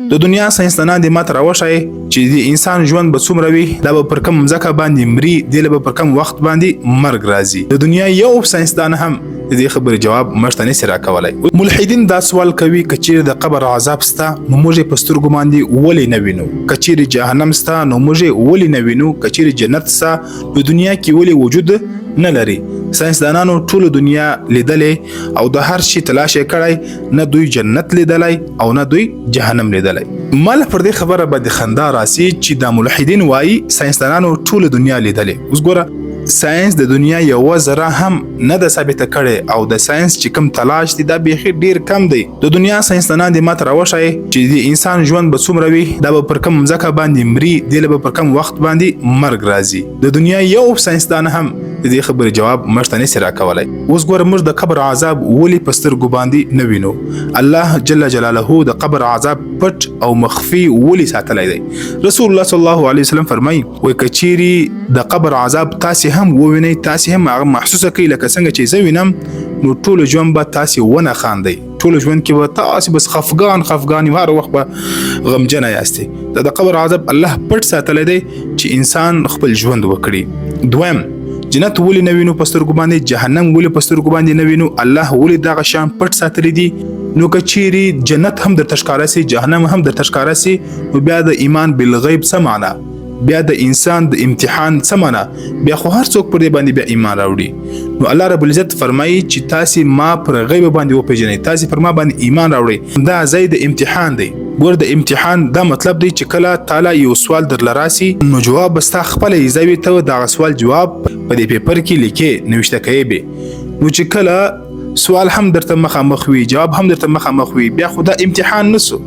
د دنیا ساينسدانان دې ماته راوښایي چې د انسان ژوند به څومره وي، دا به پر کوم ځمکه باندې مري، دې له به پر کوم وخت باندې مرګ راځي. د دنیا یو ساينسدان هم د دې خبرې جواب موږ ته نشي راکولی. ملحدین دا سوال کوي که چیرې د قبر عذاب سته نو موږ یې په سترګو باندې ولې نه وینو؟ که چیرې جهنم سته نو موږ یې ولې نه وینو؟ که چیرې جنت سته په دنیا کې ولې وجود نه لري؟ ساينسدانانو ټول دنیا لیدلې او د هر شي تلاش یې کړی، نه دوی جنت لیدلی او نه دوی جهنم لیدلی. مال پر دې خبره باندې خندا راسي چې دا ملحدین وایي ساينسدانانو ټول دنیا لیدلې. اوس ګوره ساينس د دنیا یو ذره هم نه ده ثابته کړې او د ساينس چې کوم تلاش دی دا بیخي ډیر کم دی. د دنیا ساينسدانان دې ماته راوښایي چې د انسان ژوند به څومره وي، دا به پر کوم ځمکه باندې مري، دې له به پر کوم وخت باندې مرګ راځي. د دنیا یو ساينسدان هم د دې خبرې جواب موږ ته نشي راکولی. اوس ګوره موږ د قبر عذاب ولې په سترګو باندې نه وینو؟ الله جل جلاله د قبر عذاب پټ او مخفي ولې ساتلی دی؟ رسول الله صلی الله علیه وسلم فرمایي وایي که چیرې د قبر عذاب تاسې هم ووینئ، تاسې هم هغه محسوسه کوئ لکه څنګه چې زه وینم، نو ټول ژوند به تاسې ونه خاندئ. ټول ژوند کې به تاسې بس خفګان هر وخت به غمجنه یاستئ. د قبر عذاب الله پټ ساتلی دی چې انسان خپل ژوند وکړي. دویم، جنت ولې نه وینو په سترګو باندې؟ جهنم ولې په سترګو باندې نه وینو؟ الله ولې دغه شان پټ ساتلی دي؟ نو که چیرې جنت هم درته ښکاره سي، جهنم هم درته ښکاره سي، نو بیا د ایمان بالغیب څه معنا؟ بیا د انسان د امتحان څه معنا؟ بیا خو هر څوک پر دې باندې بیا ایمان راوړي. نو الله رب العزت فرمایي چې تاسې ما پر غیب باندې وپېژنئ، تاسې پر ما باندې ایمان راوړئ. دا ځای د امتحان دی. ګور د امتحان دا مطلب دی چې کله تعالی یو سوال در لراسي نو جواب بستا خپل ایزوي ته دغه سوال جواب په دې پیپر کې لیکي نوشته کوي به. نو چې کله سوال هم درته مخامخ وي، جواب هم درته مخامخ وي، بیا خو دا امتحان نسو.